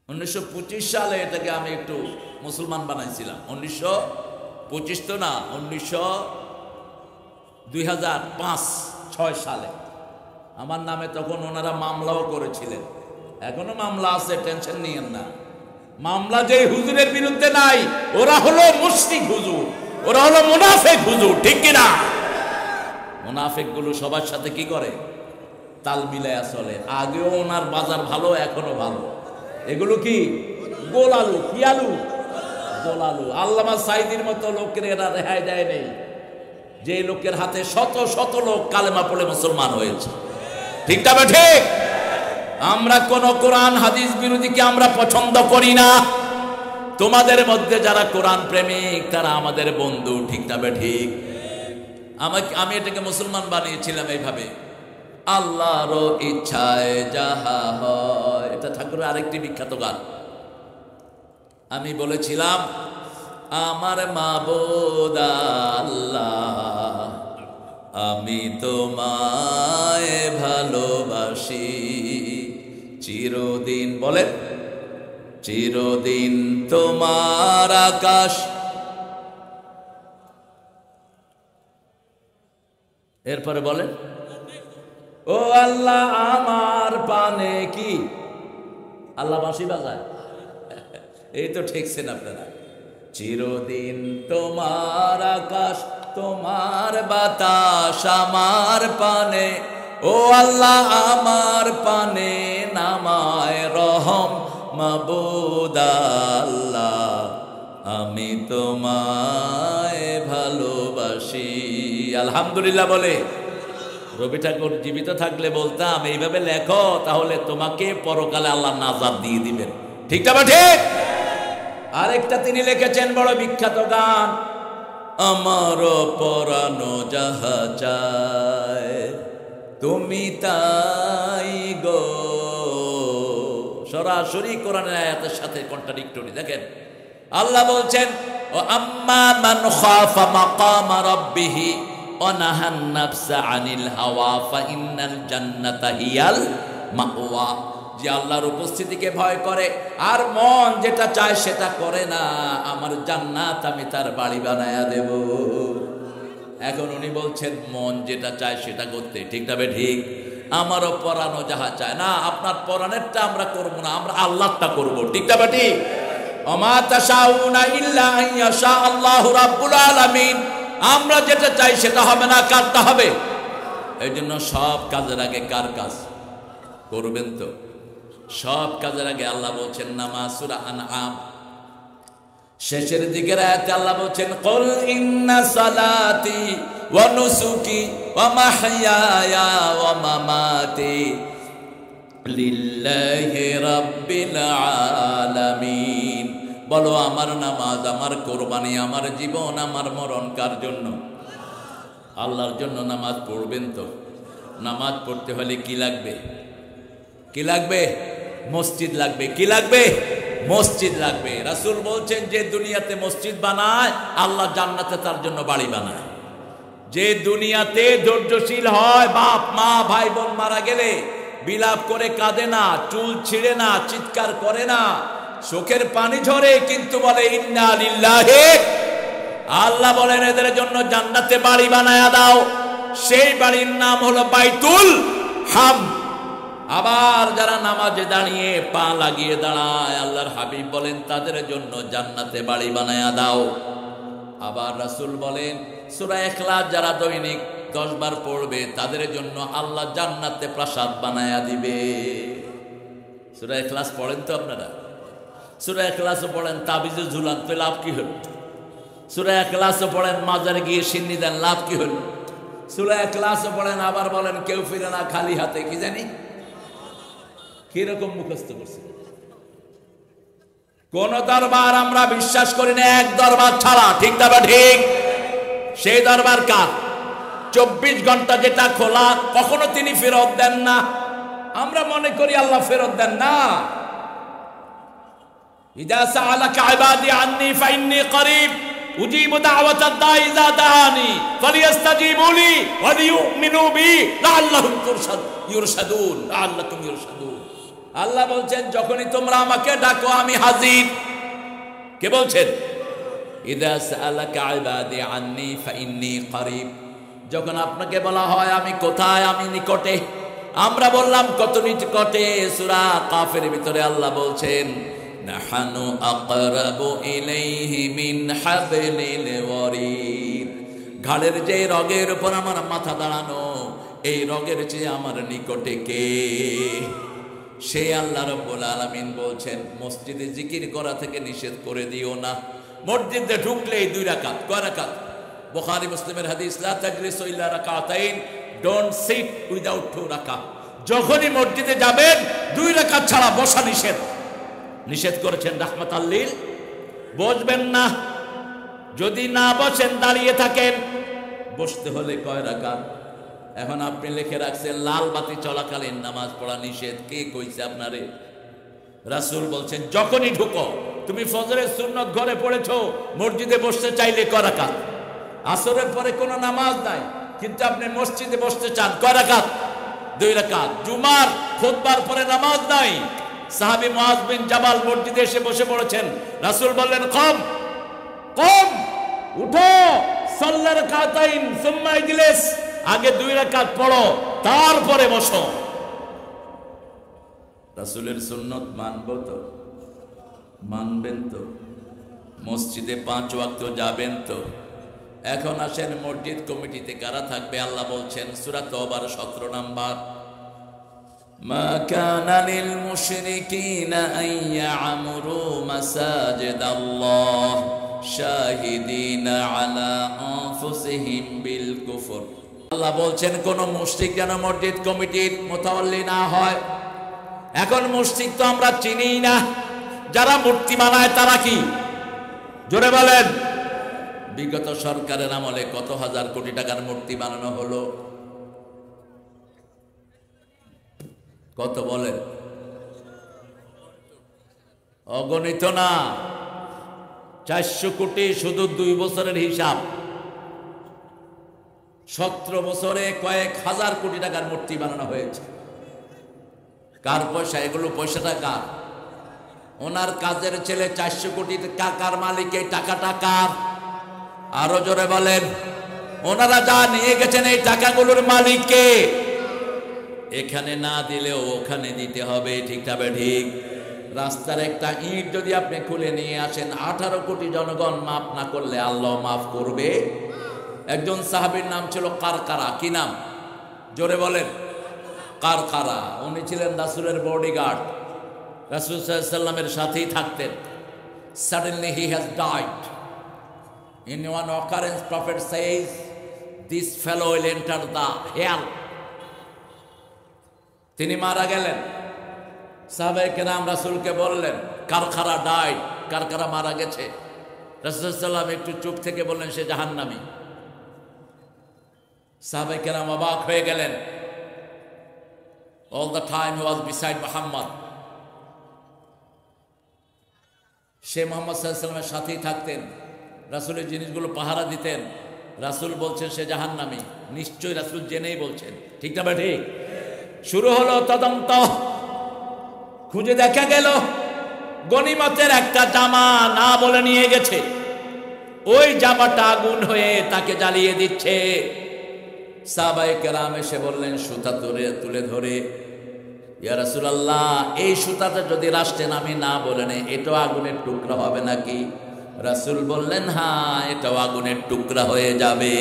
1925 সালে এটাকে আমি একটু মুসলমান বানাইছিলাম। 1925 তো না, 2005-6 সালে আমার নামে তখন ওনারা মামলাও করেছিলেন। এখনো মামলা আছে, টেনশন নিয়েন না। মামলা যে হুজুরের বিরুদ্ধে নাই, ওরা হলো মুশরিক হুজুর, ওরা হলো মুনাফিক হুজুর, ঠিক কিনা? মুনাফিক গুলো সবার সাথে কি করে? তাল মিলায়া চলে। আগেও ওনার বাজার ভালো, এখনো ভালো। এগুলো কি গোল আলু? কি আলু? গোল আলু। আল্লামা সাইদির মতো লোকের এরা রেহাই দেয় নেই, যে লোকের হাতে শত শত লোক কালেমা পড়ে মুসলমান হয়েছে, ঠিক না ঠিক? আমরা কোন কোরআন হাদিস বিরোধীকে আমরা পছন্দ করি না। তোমাদের মধ্যে যারা কোরআন প্রেমিক তারা আমাদের বন্ধু, ঠিক না ঠিক? আমি এটাকে মুসলমান বানিয়েছিলাম এইভাবে, আল্লাহর ইচ্ছায় যাহা হয়। এটা ঠাকুরের আরেকটি বিখ্যাত গান। আমি বলেছিলাম, আমার মাবুদ আল্লাহ, আমি তোমায় ভালোবাসি চিরদিন। বলেন, চিরদিন তোমার আকাশ। এরপরে বলেন, ও আল্লাহ আমার পানে কি? আল্লাহ বাঁশি বাজায়, এই তো ঠেকছেন আপনারা। চিরদিন তোমার আকাশ, তোমার বাতাস আমার পানে, ও আল্লাহ আমার পানে নামায় রহম মাবুদ আল্লাহ, আমি তোমায় ভালোবাসি। আলহামদুলিল্লাহ বলে। রবি ঠাকুর জীবিত থাকলে বলতাম, এইভাবে লেখো, তাহলে তোমাকে পরকালে আল্লাহ নাজাত দিয়ে দিবেন, ঠিক না ঠিক? আরেকটা তিনি লিখেছেন বড় বিখ্যাত গান, আমার পরানো যাহা চায় তুমি তাই গো। সরাসরি কোরআনের আয়াতের সাথে কন্ট্রাডিক্টরি। দেখেন, আল্লাহ বলছেন, ও আম্মা মান খাফা মাকামা রাব্বিহি ওয়া নাহান নাফসা আনিল হাওয়া ফাইন্নাল জান্নাতা হিয়াল মাওয়া। যে আল্লাহর উপস্থিতিকে ভয় করে আর মন যেটা চায় সেটা করে না, আমার জান্নাত আমি তার বাড়ি বানায়া দেব। এখন উনি বলছেন মন যেটা চায় সেটা করতে, ঠিক না ঠিক? আমারও পরানো যাহা চায় না, আপনার পরানেরটা আমরা করবো না, আমরা আল্লাহটা করবো, ঠিক না ঠিক? ওমা তাশাউনা ইল্লা আইয়াশা আল্লাহু রাব্বুল আলামিন। আমরা যেটা চাই সেটা হবে না, কারটা হবে? এই জন্য সব কাজের আগে কার কাজ করবেন? তো সব কাজের আগে আল্লাহ বলছেন, নামাজ। সূরা আনআম শেষের দিকের আয়াতে আল্লাহ বলছেন, কুল ইন্না সালাতি ওয়া নুসুকি ওয়া মাহইয়ায়া ওয়া মামাতি লিল্লাহি রাব্বিল আলামিন। বলো, আমার নামাজ, আমার কোরবানি, আমার জীবন, আমার মরণ কার জন্য? আল্লাহর জন্য। নামাজ পড়বেন তো। নামাজ পড়তে হলে কি লাগবে? কি লাগবে? মসজিদ লাগবে। কি লাগবে? মসজিদ লাগবে। রাসূল বলছেন, যে দুনিয়াতে মসজিদ বানায় আল্লাহ জান্নাতে তার জন্য বাড়ি বানায়। যে দুনিয়াতে ধৈর্যশীল হয়, বাপ মা ভাই বোন মারা গেলে বিলাপ করে কাঁদে না, চুল ছিঁড়ে না, চিৎকার করে না, চোখের পানি ঝরে, কিন্তু বলে ইন্না লিল্লাহি, আল্লাহ বলেন এদের জন্য জান্নাতে বাড়ি বানায়া দাও। সেই বাড়ির নাম হলো বাইতুল হাম। আবার যারা নামাজে দাঁড়িয়ে পা লাগিয়ে দাঁড়ায়, আল্লাহর হাবিব বলেন তাদের জন্য জান্নাতে বাড়ি বানায়া দাও। আবার রাসূল বলেন, সূরা ইখলাস যারা দৈনিক 10 বার পড়বে তাদের জন্য আল্লাহ জান্নাতে প্রাসাদ বানায়া দিবে। সূরা ইখলাস পড়েন তো আপনারা? সূরা ইখলাসও পড়েন, তাবিজে ঝুলান, তো লাভ কি হল? সূরা ইখলাসও পড়েন, মাজারে গিয়ে সিন্নি দেন, লাভ কি হল? সূরা ইখলাসও পড়েন, আবার বলেন কেউ ফিরে না খালি হাতে, কি জানি কিরকম মুখস্থ করছে। কোন দরবার আমরা বিশ্বাস করি না, এক দরবার ছাড়া, ঠিক না ঠিক? সেই দরবার কার? 24 ঘন্টা যেটা খোলা, কখনো তিনি ফেরত দেন না। আমরা মনে করি আল্লাহ ফেরত দেন না। ইযা সাআলাকা ইবাদি আন্নী ফাইন্নী করিব উজিবু দাওয়াতাদ দাঈ ইযা দাআনি ফালিয়াস্তাজিবু লি ওয়া লিয়ুমিনু বি লাআল্লাহুম ইরশাদুন। আল্লাহ বলছেন যখনই তোমরা আমাকে ডাকো আমি হাজির। কে বলছেন? ইযা সাআলাকা ইবাদি আন্নী ফাইন্নী করিব। যখন আপনাকে বলা হয় আমি কোথায়, আমি নিকটে। আমরা বললাম কত নিকটে? সূরা কাফের ভিতরে আল্লাহ বলছেন নাহানু আকরাবু ইলাইহি মিন হাবলিল ওয়ারিদ। ঘাড়ের যে রগের উপর আমার মাথা দাঁড়ানো, এই রগের চেয়ে আমার নিকটে কে? সেই আল্লাহ রাব্বুল আলামিন বলছেন মসজিদে জিকির করা থেকে নিষেধ করে দিও না। মসজিদে ঢুকলেই 2 রাকাত। কয় রাকাত? বুখারী মুসলিমের হাদিস, লা তাজলিসু ইল্লা রাকাতাইন, ডোন্ট সিট উইদাউট 2 রাকাত। যখনই মসজিদে যাবেন 2 রাকাত ছাড়া বসা নিষেধ। নিষেধ করেছেন রাহমাতাল লিল। বসবেন না, যদি না বসেন দাঁড়িয়ে থাকেন। বসতে হলে কয় রাকাত? এখন আপনি লিখে রাখছেন লাল বাতি চলাকালীন নামাজ পড়া নিষেধ। কে কইছে আপনারে? রাসূল বলছেন যখনই ঢুকো, তুমি ফজরের সুন্নত ঘরে পড়েছো, মসজিদে বসতে চাইলে কয় রাকাত? আসরের পরে কোনো নামাজ নাই, কিন্তু আপনি মসজিদে বসতে চান, কয় রাকাত? 2 রাকাত। জুমার খুতবার পরে নামাজ নাই, সাহাবী মুআজ বিন জাবাল মসজিদে এসে বসে পড়েছেন। রাসূল বললেন কম কম, উঠো, সাল্লা রাকাতাইন সুম্মা ইজলিস, আগে 2 রাকাত পড়ো তারপরে বসো। রাসূলের সুন্নত মানব তো? মানবেন তো? মসজিদে 5 ওয়াক্ত যাবেন তো? এখন আসেন মসজিদ কমিটিতে কারা থাকবে? আল্লাহ বলছেন সূরা তওবার 17 নাম্বার, মা কানা লিল মুশরিকিনা আন ইয়া'মুরু মাসাজিদাল্লাহ শাহিদিনা আলা আনফুসিহিম বিল কুফর। আল্লাহ বলছেন কোন মুশরিক যেন মসজিদ কমিটির মুতাওয়াল্লি না হয়। এখন মুশরিক তো আমরা চিনি না, যারা মূর্তি বানায় তারা কি? জোরে বলেন। বিগত সরকারের আমলে কত হাজার কোটি টাকার মূর্তি বানানো হলো? কত বলেন? অগণিত না, 400 কোটি শুধু 2 বছরের হিসাব। 17 বছরে কয়েক হাজার কোটি টাকার মূর্তি বানানো হয়েছে। কার পয়সা এগুলো? পয়সাটা কার? ওনার কাজের ছেলে 400 কোটি টাকার মালিক। এই টাকাটা কার? আরো জোরে বলেন। ওনারা যা নিয়ে গেছেন এই টাকাগুলোর মালিক কে? এখানে না দিলেও ওখানে দিতে হবে, ঠিক তবে ঠিক। রাস্তার একটা ইট যদি আপনি খুলে নিয়ে আসেন, 18 কোটি জনগণ মাফ না করলে আল্লাহ মাফ করবে? একজন সাহাবীর নাম ছিল কারকারা। কি নাম? জোরে বলেন। কারকারা। উনি ছিলেন রাসূলের বডিগার্ড, রাসূল সাল্লাল্লাহু আলাইহি ওয়াসাল্লামের সাথেই থাকতেন। Suddenly he has died. In one occurrence, Prophet says, this fellow will enter the hell. তিনি মারা গেলেন। সাহাবায়ে কেরাম রাসূলকে বললেন কারকারা ডাইড, কারকারা মারা গেছে। রাসূল সাল্লাল্লাহু আলাইহি ওয়াসাল্লাম একটু চুপ থেকে বললেন সে জাহান্নামী। সাহাবায়ে কেরাম অবাক হয়ে গেলেন। All the time he was beside Muhammad. সে মুহাম্মদ সাল্লাল্লাহু আলাইহি ওয়াসাল্লামের সাথেই থাকতেন, রাসূলের জিনিসগুলো পাহারা দিতেন। রাসূল বলছেন সে জাহান্নামী। নিশ্চয়ই রাসূল জেনেই বলছেন, ঠিক না ঠিক? শুরু হলো তদন্ত। খুঁজে দেখা গেল গনিমতের একটা জামা না বলে নিয়ে গেছে। ওই জামাটা আগুন হয়ে তাকে জ্বালিয়ে দিচ্ছে। সাহাবায়ে কেরাম এসে বললেন সুতা তুলে ধরে, ইয়া রাসূলুল্লাহ, এই সুতাটা যদি রাষ্ট্রে আমি না বলে নেই, এটাও আগুনের টুকরা হবে নাকি? রাসূল বললেন হ্যাঁ, এটাও আগুনের টুকরা হয়ে যাবে।